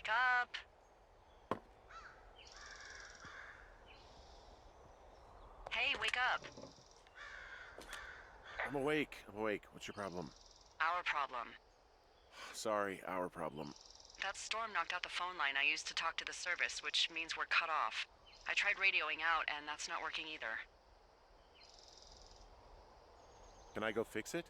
Wake up. Hey, wake up. I'm awake. What's your problem? Our problem. Sorry, our problem. That storm knocked out the phone line I used to talk to the service, which means we're cut off. I tried radioing out, and that's not working either. Can I go fix it?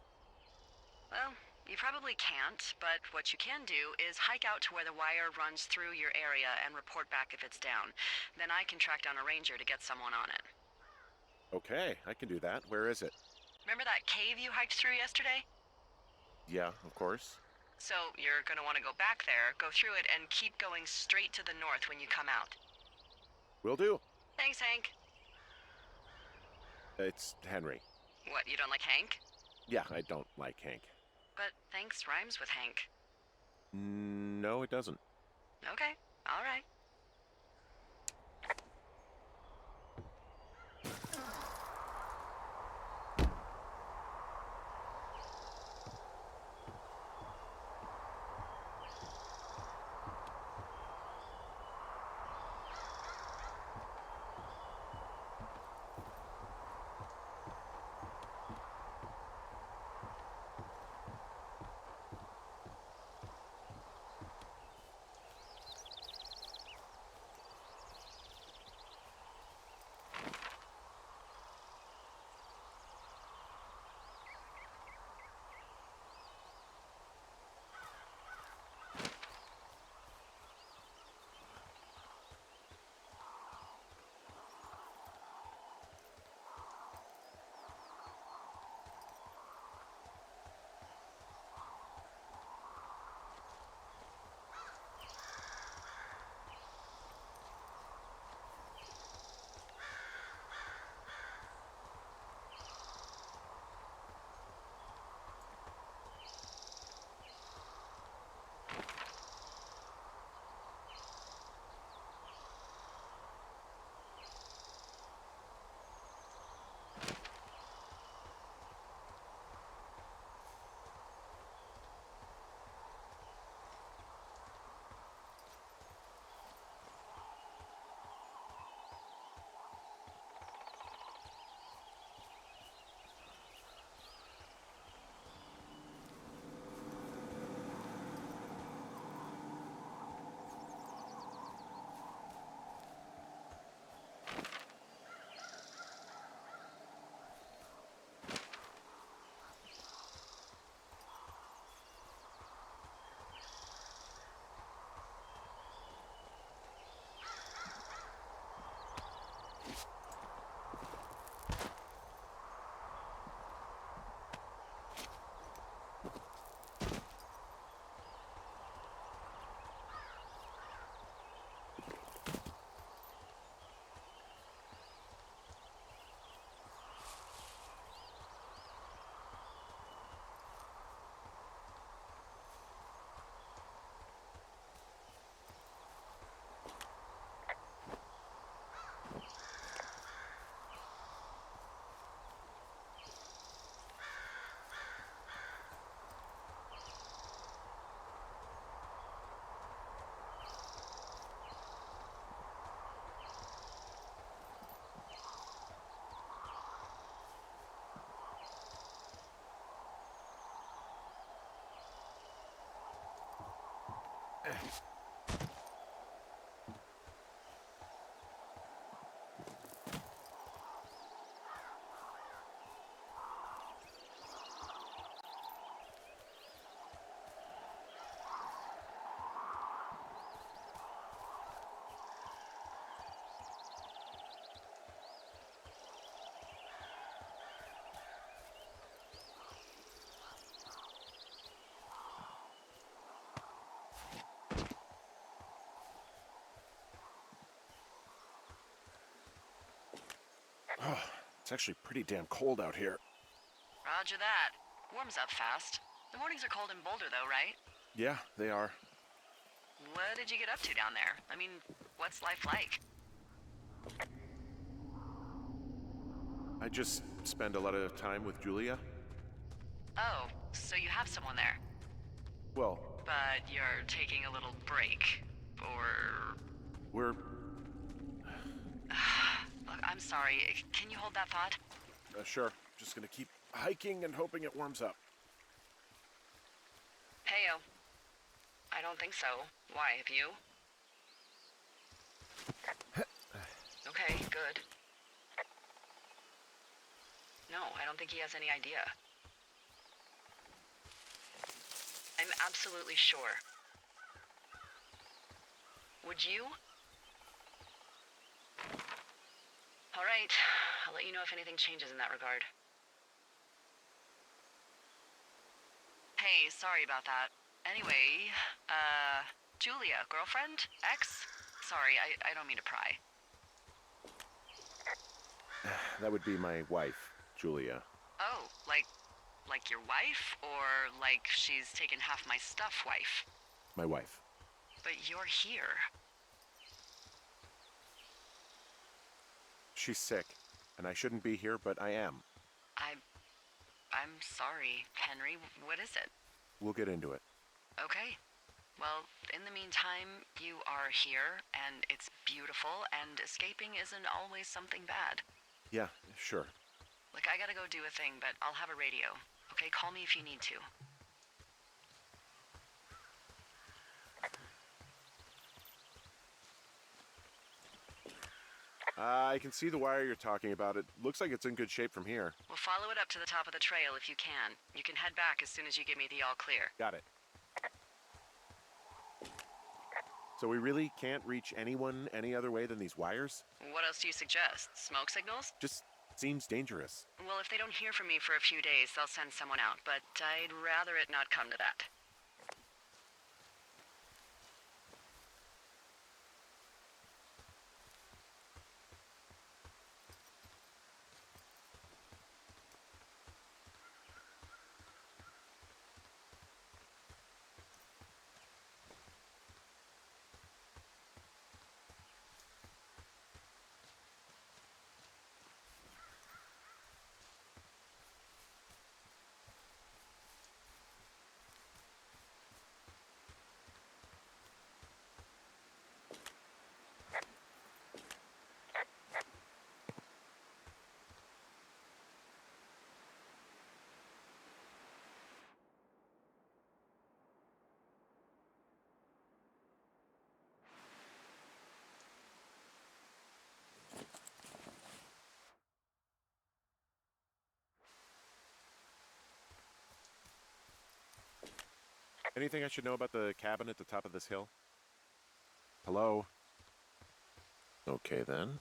Well, you probably can't, but what you can do is hike out to where the wire runs through your area and report back if it's down. Then I can track down a ranger to get someone on it. Okay, I can do that. Where is it? Remember that cave you hiked through yesterday? Yeah, of course. So you're gonna want to go back there, go through it, and keep going straight to the north when you come out. Will do. Thanks, Hank. It's Henry. What, you don't like Hank? Yeah, I don't like Hank. But thanks rhymes with Hank. No, it doesn't. Okay, all right. Oh, it's actually pretty damn cold out here. Roger that. Warms up fast. The mornings are cold in Boulder, though, right? Yeah, they are. What did you get up to down there? I mean, what's life like? I just spend a lot of time with Julia. Oh, so you have someone there. Well, But you're taking a little break. or... We're... Look, I'm sorry. Can you hold that thought? Sure. Just gonna keep hiking and hoping it warms up. Heyo. I don't think so. Why, have you? Okay, good. No, I don't think he has any idea. I'm absolutely sure. Would you? All right, I'll let you know if anything changes in that regard. Hey, sorry about that. Anyway, Julia, girlfriend? Ex? Sorry, I don't mean to pry. That would be my wife, Julia. Oh, like your wife? Or like she's taken half my stuff wife? My wife. But you're here. She's sick, and I shouldn't be here, but I am. I'm sorry, Henry. What is it? We'll get into it. Okay. Well, in the meantime, you are here, and it's beautiful, and escaping isn't always something bad. Yeah, sure. Look, I gotta go do a thing, but I'll have a radio. Okay, call me if you need to. I can see the wire you're talking about. It looks like it's in good shape from here. We'll follow it up to the top of the trail if you can. You can head back as soon as you give me the all clear. Got it. So we really can't reach anyone any other way than these wires? What else do you suggest? Smoke signals? Just seems dangerous. Well, if they don't hear from me for a few days, they'll send someone out, but I'd rather it not come to that. Anything I should know about the cabin at the top of this hill? Hello? Okay, then.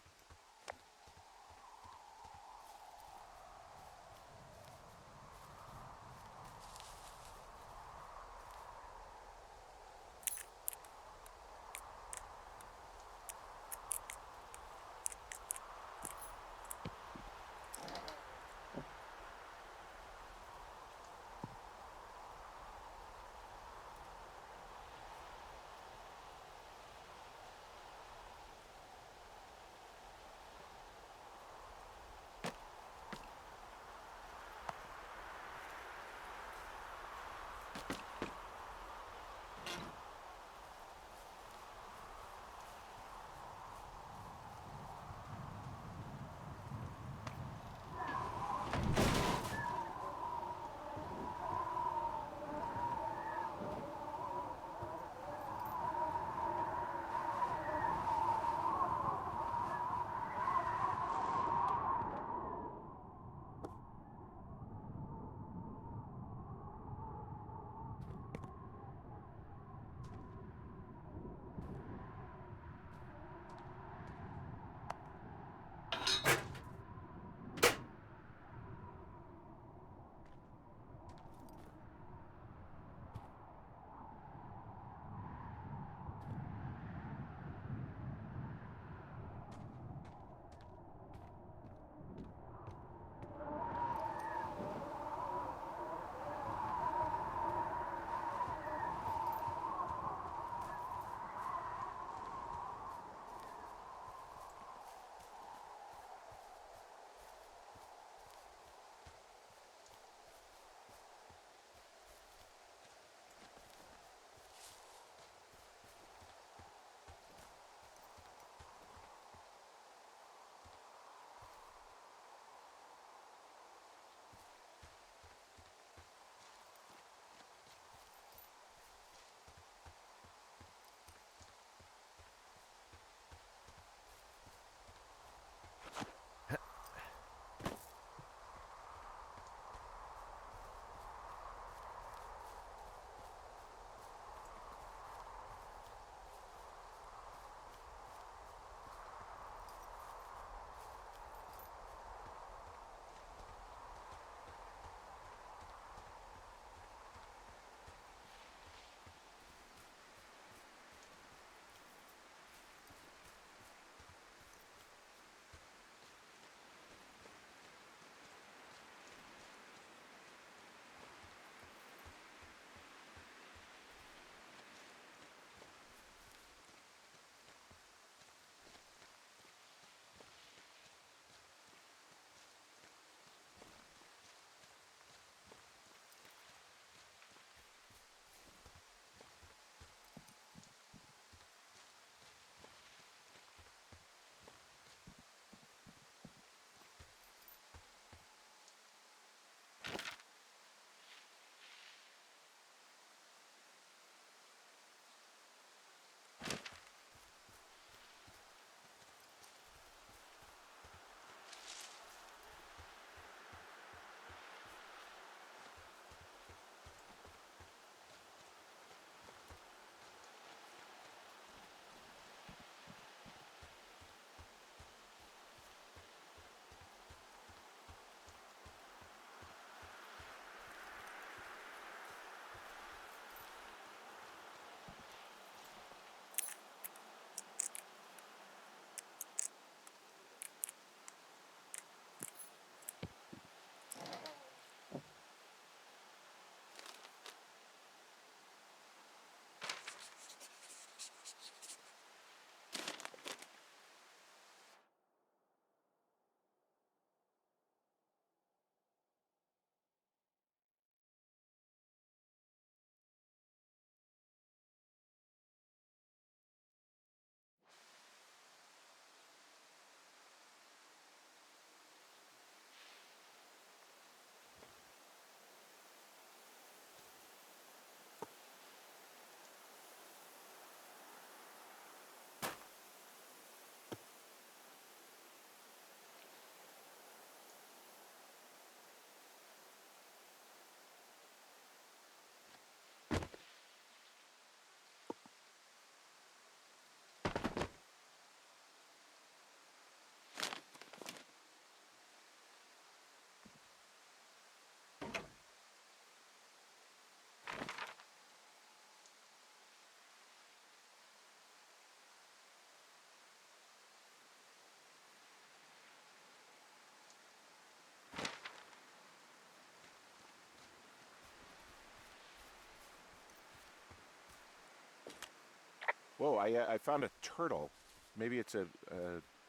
Whoa, I found a turtle. Maybe it's a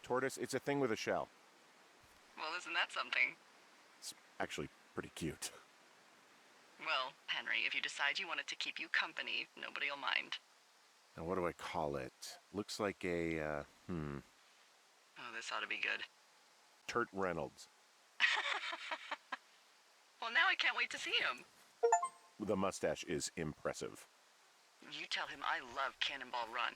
tortoise. It's a thing with a shell. Well, isn't that something? It's actually pretty cute. Well, Henry, if you decide you want it to keep you company, nobody'll mind. Now, what do I call it? Looks like a, Oh, this ought to be good. Turt Reynolds. Well, now I can't wait to see him. The mustache is impressive. You tell him I love Cannonball Run.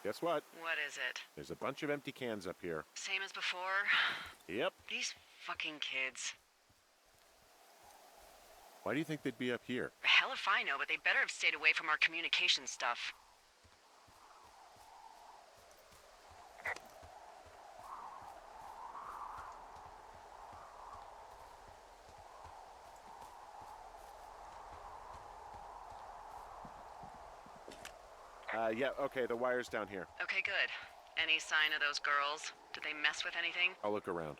Guess what? What is it? There's a bunch of empty cans up here. Same as before? Yep. These fucking kids. Why do you think they'd be up here? Hell if I know, but they better have stayed away from our communication stuff. Yeah, okay, the wire's down here. Okay, good. Any sign of those girls? Did they mess with anything? I'll look around.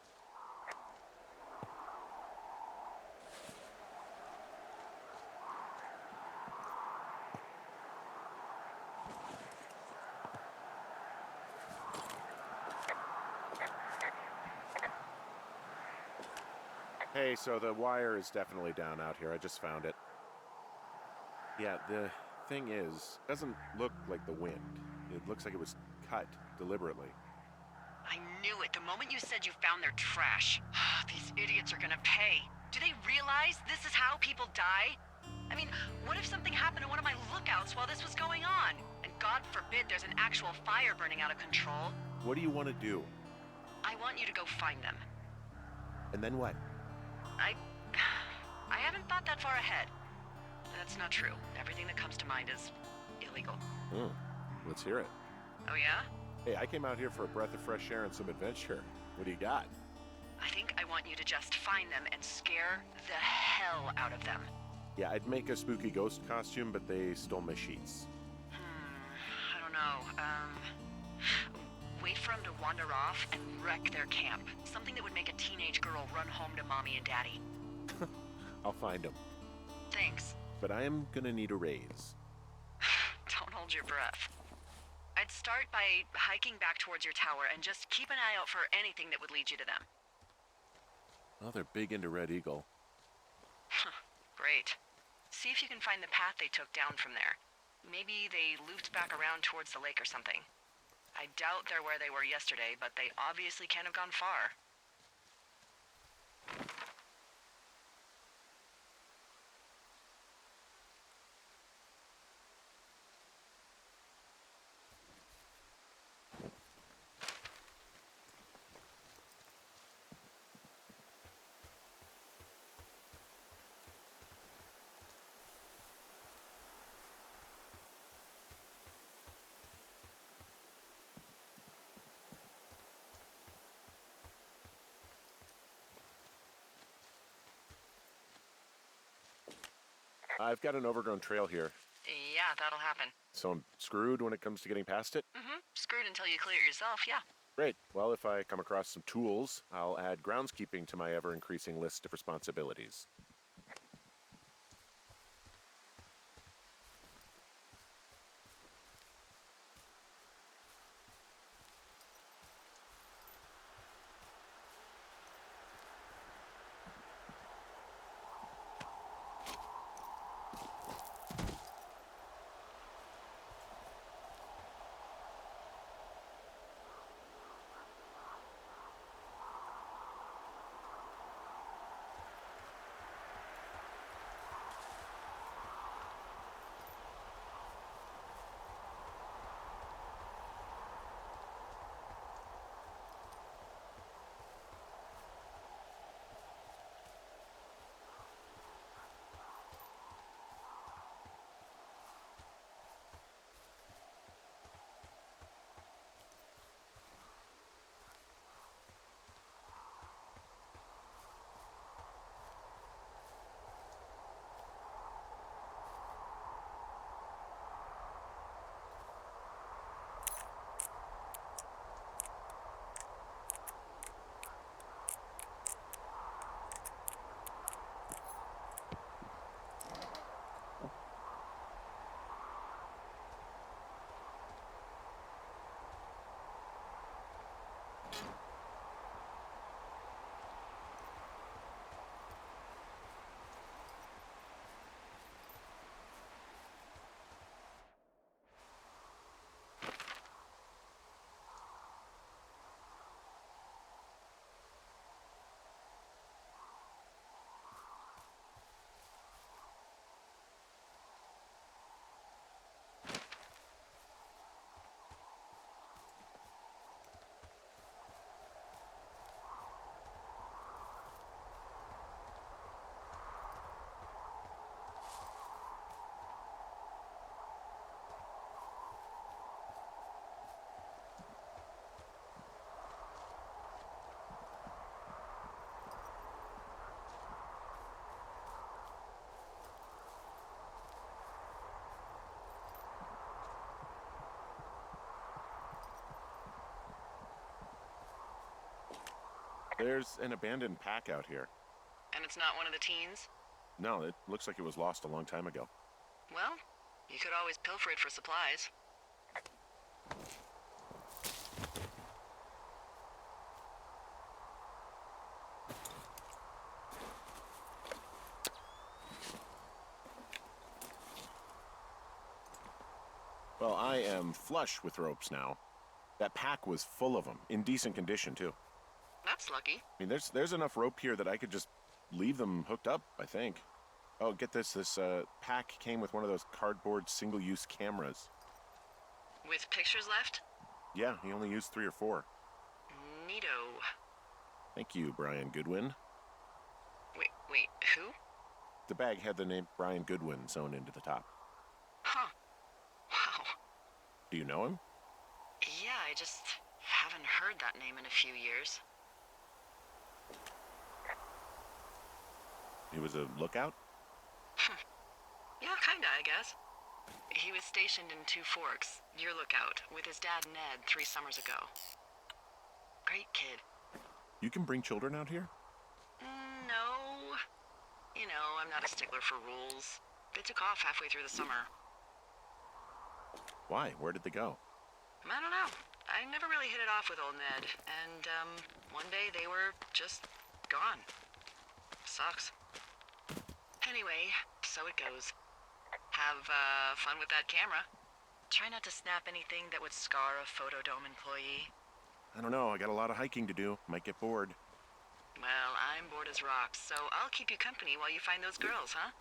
Hey, so the wire is definitely down out here. I just found it. Yeah, the thing is, it doesn't look like the wind. It looks like it was cut deliberately. I knew it the moment you said you found their trash. These idiots are gonna pay. Do they realize this is how people die? I mean, what if something happened to one of my lookouts while this was going on? And God forbid there's an actual fire burning out of control. What do you want to do? I want you to go find them. And then what? I haven't thought that far ahead. That's not true. Everything that comes to mind is illegal. Let's hear it. Oh yeah? Hey, I came out here for a breath of fresh air and some adventure. What do you got? I think I want you to just find them and scare the hell out of them. Yeah, I'd make a spooky ghost costume, but they stole my sheets. I don't know. Wait for them to wander off and wreck their camp. Something that would make a teenage girl run home to mommy and daddy. I'll find them. Thanks. But I am gonna need a raise. Don't hold your breath. I'd start by hiking back towards your tower and just keep an eye out for anything that would lead you to them. Well, they're big into Red Eagle. Great. See if you can find the path they took down from there. Maybe they looped back around towards the lake or something. I doubt they're where they were yesterday, but they obviously can't have gone far. I've got an overgrown trail here, Yeah, that'll happen. so I'm screwed when it comes to getting past it. Mm-hmm. screwed until you clear it yourself, yeah. Great. Well, if I come across some tools, I'll add groundskeeping to my ever-increasing list of responsibilities. There's an abandoned pack out here. And it's not one of the teens? No, it looks like it was lost a long time ago. Well, you could always pilfer it for supplies. Well, I am flush with ropes now. That pack was full of them, in decent condition, too. That's lucky. I mean, there's enough rope here that I could just leave them hooked up, I think. Oh, get this. This pack came with one of those cardboard single-use cameras. With pictures left? Yeah, he only used 3 or 4. Neato. Thank you, Brian Goodwin. Wait, who? The bag had the name Brian Goodwin sewn into the top. Huh. Wow. Do you know him? Yeah, I just haven't heard that name in a few years. He was a lookout? Yeah, kinda, I guess. He was stationed in Two Forks, your lookout, with his dad Ned 3 summers ago. Great kid. You can bring children out here? No. You know, I'm not a stickler for rules. They took off halfway through the summer. Why? Where did they go? I don't know. I never really hit it off with old Ned, and, one day they were just gone. Sucks. Anyway, so it goes. Have, fun with that camera. Try not to snap anything that would scar a Photodome employee. I don't know. I got a lot of hiking to do. Might get bored. Well, I'm bored as rocks, so I'll keep you company while you find those girls, huh?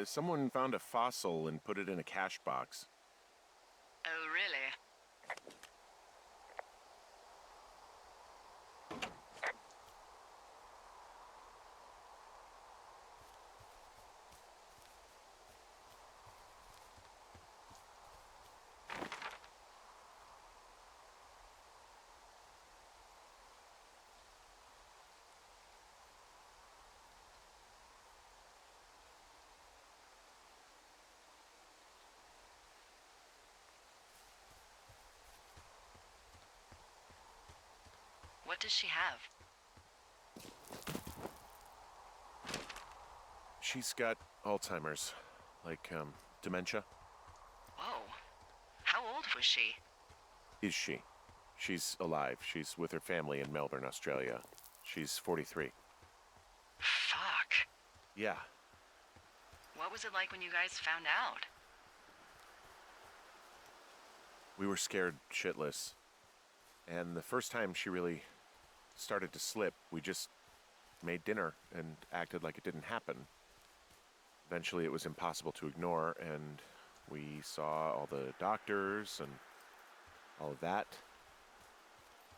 Someone found a fossil and put it in a cash box. Oh, really? What does she have? She's got Alzheimer's, like, dementia. Whoa. How old was she? Is she? She's alive. She's with her family in Melbourne, Australia. She's 43. Fuck. Yeah. What was it like when you guys found out? We were scared shitless. And the first time she really started to slip, we just made dinner and acted like it didn't happen. Eventually it was impossible to ignore, and we saw all the doctors and all of that.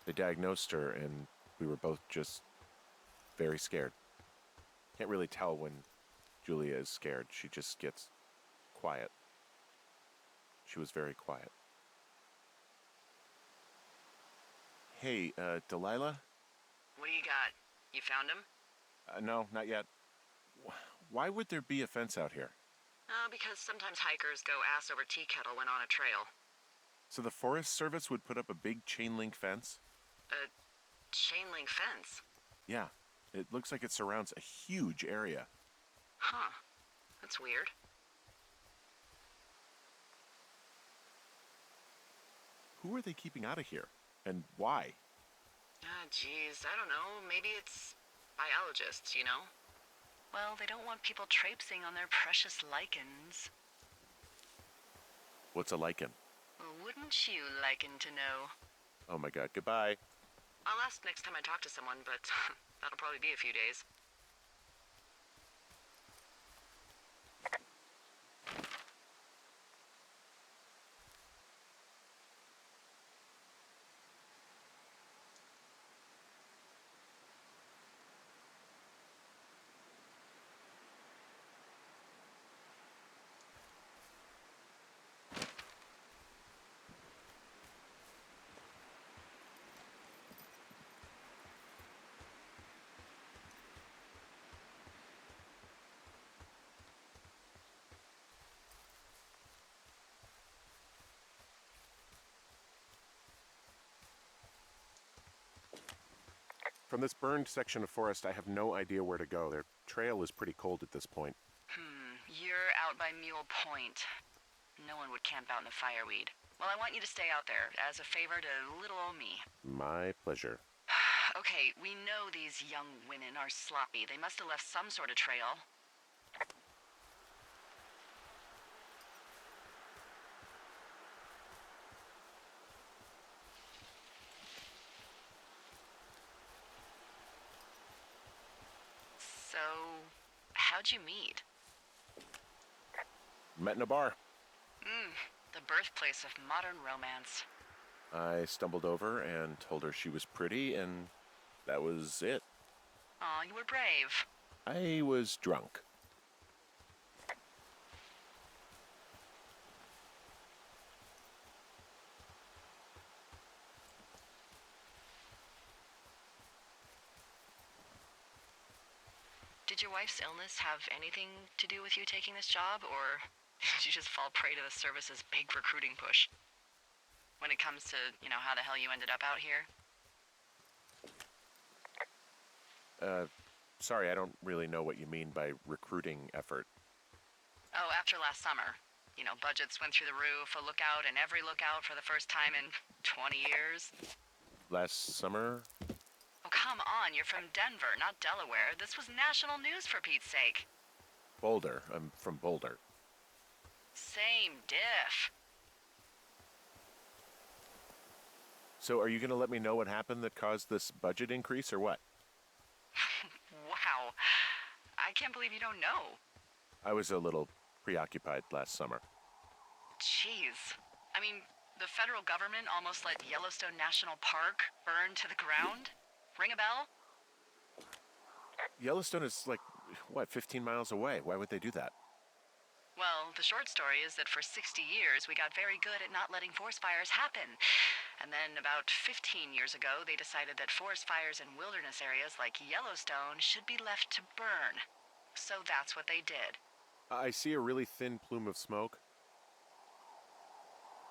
They diagnosed her, and we were both just very scared. Can't really tell when Julia is scared. She just gets quiet. She was very quiet. Hey, Delilah? What do you got? You found him? No, not yet. Why would there be a fence out here? Because sometimes hikers go ass over tea kettle when on a trail. So the Forest Service would put up a big chain link fence? A chain link fence? Yeah. It looks like it surrounds a huge area. Huh. That's weird. Who are they keeping out of here? And why? Geez, I don't know. Maybe it's biologists, you know? Well, they don't want people traipsing on their precious lichens. What's a lichen? Well, wouldn't you liken to know? Oh my god, goodbye. I'll ask next time I talk to someone, but that'll probably be a few days. From this burned section of forest, I have no idea where to go. Their trail is pretty cold at this point. You're out by Mule Point. No one would camp out in the fireweed. Well, I want you to stay out there as a favor to little old me. My pleasure. Okay, we know these young women are sloppy. They must have left some sort of trail. So, how'd you meet? Met in a bar. The birthplace of modern romance. I stumbled over and told her she was pretty, and that was it. Aw, you were brave. I was drunk. Did your wife's illness have anything to do with you taking this job, or did you just fall prey to the service's big recruiting push? When it comes to, how the hell you ended up out here? Sorry, I don't really know what you mean by recruiting effort. Oh, after last summer. Budgets went through the roof, a lookout in every lookout for the first time in 20 years. Last summer? Oh, come on, you're from Denver, not Delaware. This was national news, for Pete's sake. Boulder. I'm from Boulder. Same diff. So are you going to let me know what happened that caused this budget increase, or what? Wow. I can't believe you don't know. I was a little preoccupied last summer. Jeez. I mean, the federal government almost let Yellowstone National Park burn to the ground? Ring a bell? Yellowstone is like, what, 15 miles away? Why would they do that? Well, the short story is that for 60 years, we got very good at not letting forest fires happen. And then about 15 years ago, they decided that forest fires in wilderness areas like Yellowstone should be left to burn. So that's what they did. I see a really thin plume of smoke.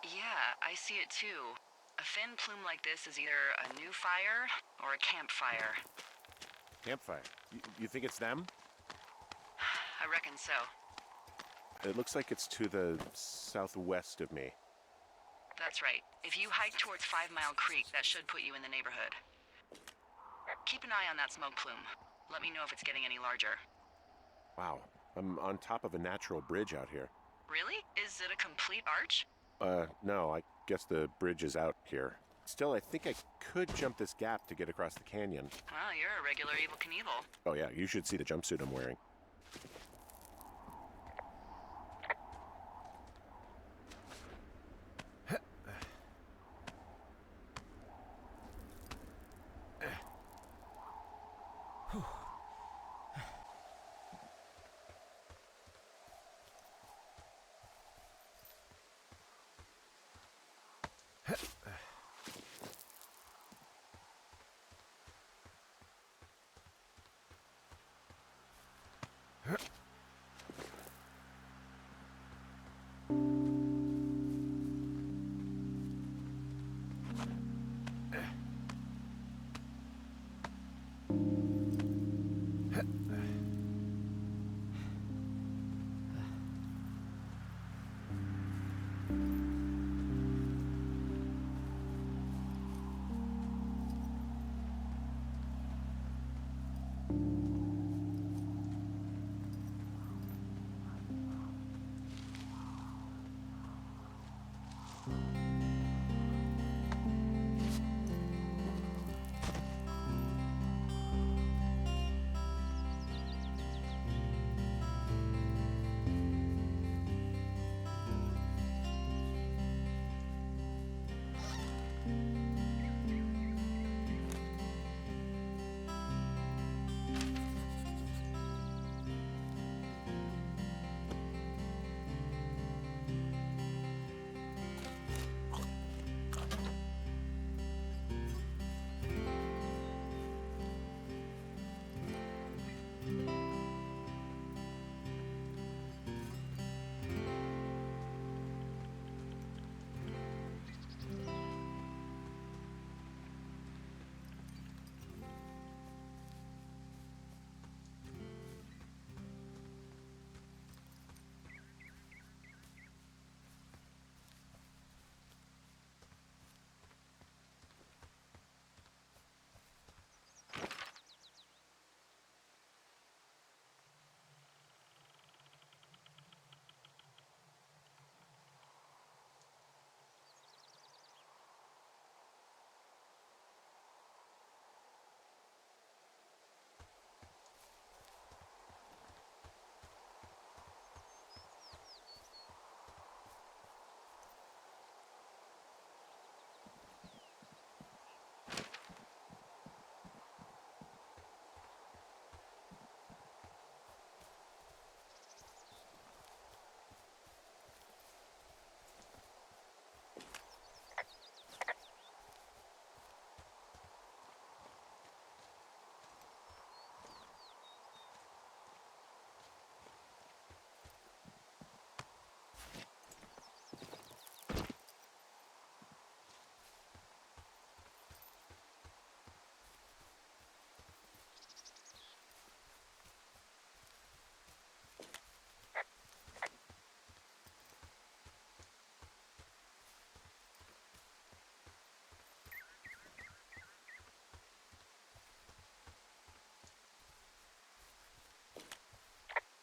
Yeah, I see it too. A thin plume like this is either a new fire or a campfire. Campfire? You think it's them? I reckon so. It looks like it's to the southwest of me. That's right. If you hike towards 5 Mile Creek, that should put you in the neighborhood. Keep an eye on that smoke plume. Let me know if it's getting any larger. Wow, I'm on top of a natural bridge out here. Really? Is it a complete arch? No, I guess the bridge is out here. Still, I think I could jump this gap to get across the canyon. Well, you're a regular Evel Knievel. Oh yeah, you should see the jumpsuit I'm wearing.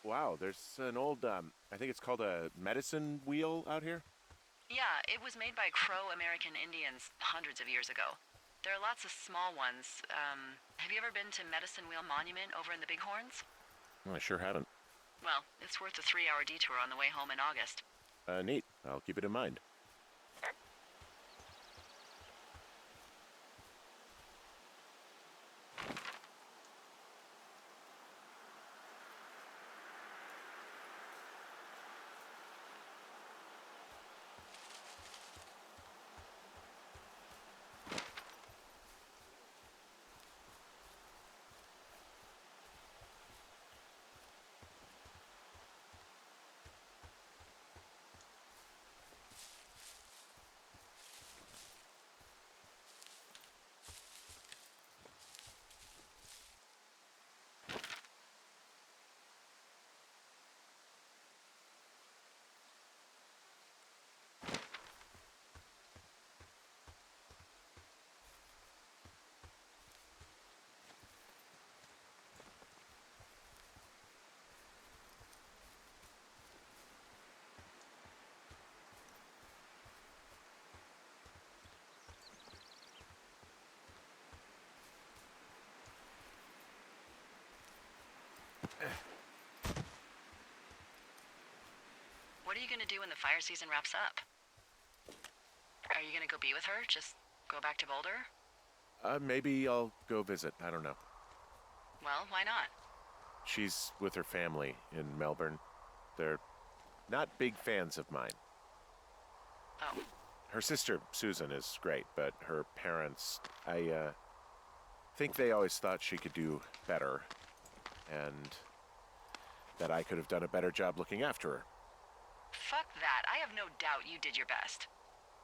Wow, there's an old, I think it's called a medicine wheel out here. Yeah, it was made by Crow American Indians hundreds of years ago. There are lots of small ones. Have you ever been to Medicine Wheel Monument over in the Bighorns? Well, I sure haven't. Well, it's worth a 3-hour detour on the way home in August. Neat. I'll keep it in mind. What are you gonna do when the fire season wraps up? Are you gonna go be with her? Just go back to Boulder? Maybe I'll go visit. I don't know. Well, why not? She's with her family in Melbourne. They're not big fans of mine. Oh. Her sister, Susan, is great, but her parents, I think they always thought she could do better, and that I could have done a better job looking after her. Fuck that. I have no doubt you did your best.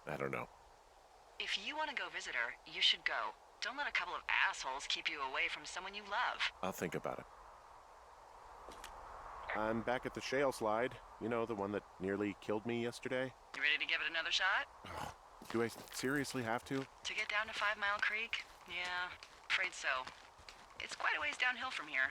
I don't know. If you want to go visit her, you should go. Don't let a couple of assholes keep you away from someone you love. I'll think about it. I'm back at the shale slide. You know, the one that nearly killed me yesterday. You ready to give it another shot? Do I seriously have to? To get down to 5 Mile Creek? Yeah, afraid so. It's quite a ways downhill from here.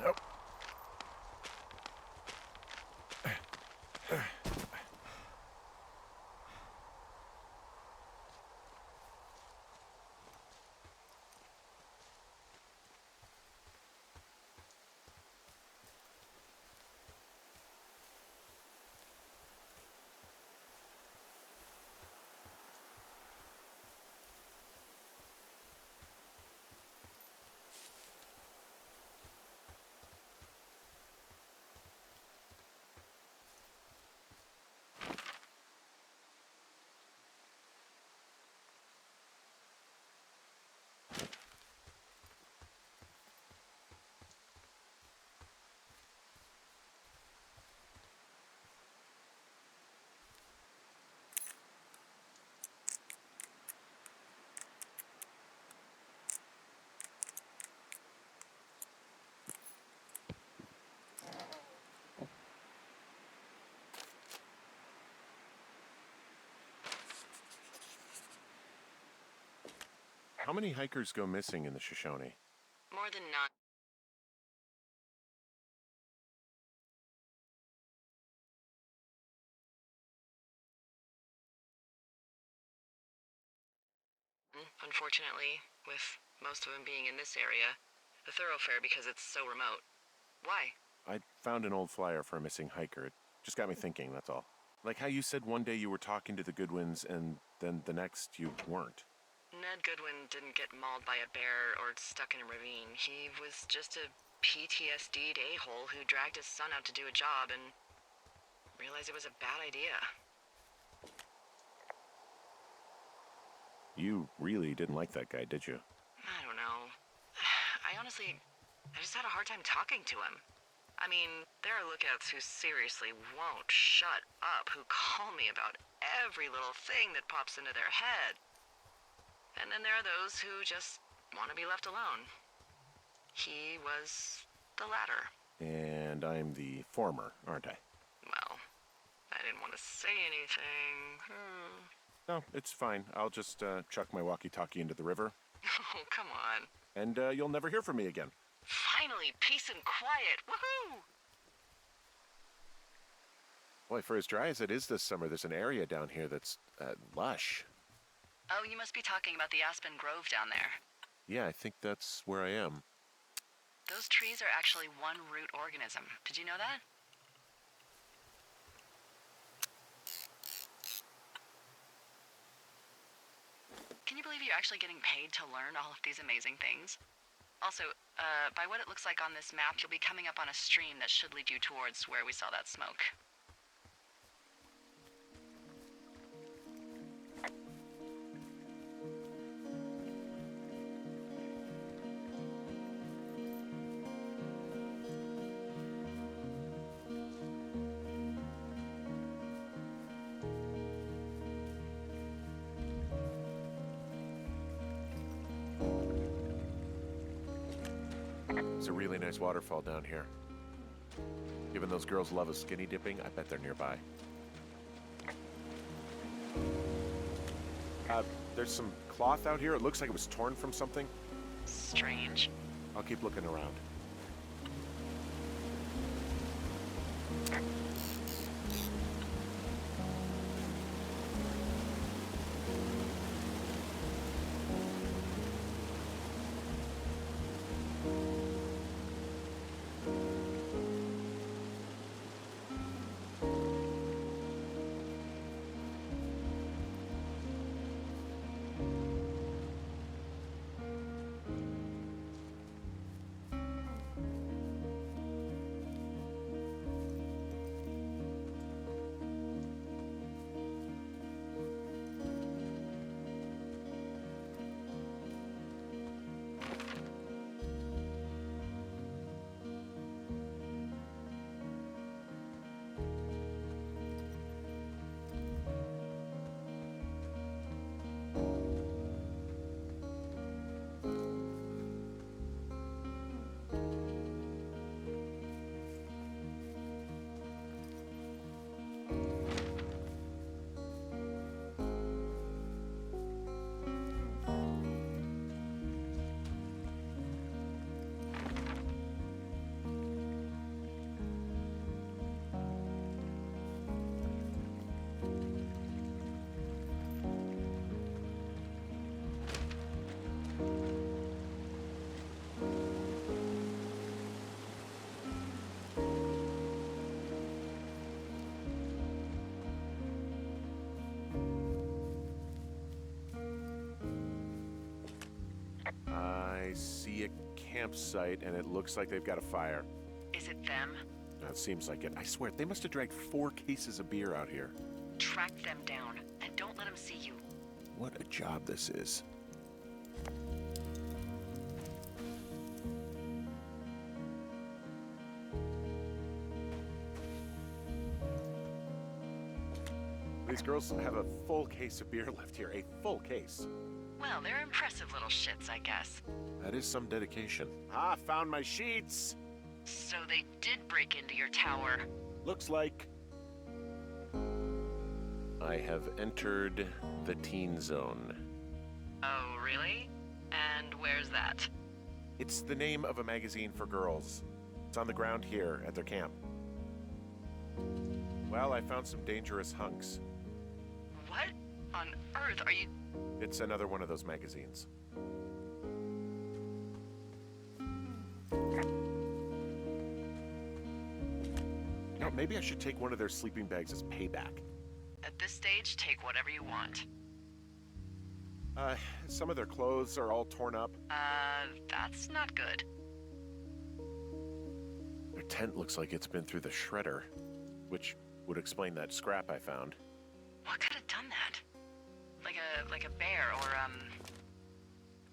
Nope. How many hikers go missing in the Shoshone? More than none. Unfortunately, with most of them being in this area, a thoroughfare because it's so remote. Why? I found an old flyer for a missing hiker. It just got me thinking, that's all. Like how you said one day you were talking to the Goodwins and then the next you weren't. Ned Goodwin didn't get mauled by a bear or stuck in a ravine. He was just a PTSD'd a-hole who dragged his son out to do a job and realized it was a bad idea. You really didn't like that guy, did you? I don't know. I just had a hard time talking to him. I mean, there are lookouts who seriously won't shut up, who call me about every little thing that pops into their head. And then there are those who just want to be left alone. He was the latter. And I'm the former, aren't I? Well, I didn't want to say anything. No, it's fine. I'll just chuck my walkie-talkie into the river. Oh, come on. And you'll never hear from me again. Finally, peace and quiet. Woohoo! Boy, for as dry as it is this summer, there's an area down here that's lush. Oh, you must be talking about the Aspen Grove down there. Yeah, I think that's where I am. Those trees are actually one root organism. Did you know that? Can you believe you're actually getting paid to learn all of these amazing things? Also, by what it looks like on this map, you'll be coming up on a stream that should lead you towards where we saw that smoke. It's a really nice waterfall down here. Given those girls love a skinny dipping, I bet they're nearby. There's some cloth out here. It looks like it was torn from something. Strange. I'll keep looking around. I see a campsite, and it looks like they've got a fire. Is it them? It seems like it. I swear, they must have dragged 4 cases of beer out here. Track them down, and don't let them see you. What a job this is. These girls have a full case of beer left here. A full case. Well, they're impressive little shits, I guess. That is some dedication. Ah, found my sheets! So they did break into your tower. Looks like I have entered the teen zone. Oh, really? And where's that? It's the name of a magazine for girls. It's on the ground here at their camp. Well, I found some dangerous hunks. What on earth are you... It's another one of those magazines. Now, maybe I should take one of their sleeping bags as payback. At this stage, take whatever you want. Some of their clothes are all torn up. That's not good. Their tent looks like it's been through the shredder, which would explain that scrap I found. What could have done that? Like a bear or,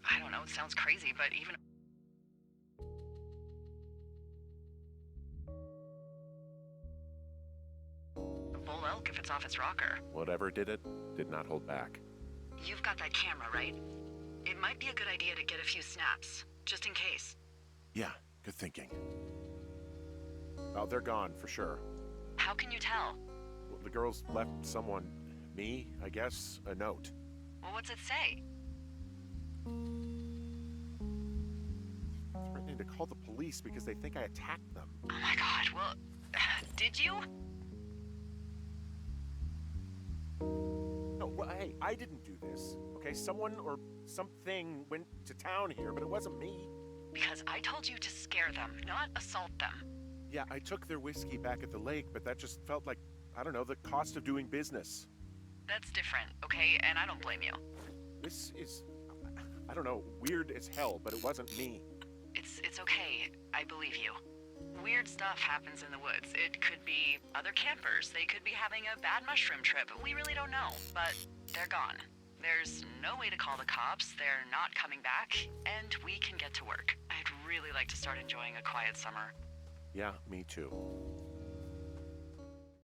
I don't know, it sounds crazy, but even... a bull elk if it's off its rocker. Whatever did it, did not hold back. You've got that camera, right? It might be a good idea to get a few snaps, just in case. Yeah, good thinking. Oh, they're gone, for sure. How can you tell? Well, the girls left someone, me, I guess, a note. Well, what's it say? Threatening to call the police because they think I attacked them. Oh my god, well, did you? No, well, hey, I didn't do this, okay? Someone or something went to town here, but it wasn't me. Because I told you to scare them, not assault them. Yeah, I took their whiskey back at the lake, but that just felt like, I don't know, the cost of doing business. That's different, okay? And I don't blame you. This is, I don't know, weird as hell, but it wasn't me. It's okay. I believe you. Weird stuff happens in the woods. It could be other campers. They could be having a bad mushroom trip. We really don't know. But they're gone. There's no way to call the cops. They're not coming back. And we can get to work. I'd really like to start enjoying a quiet summer. Yeah, me too.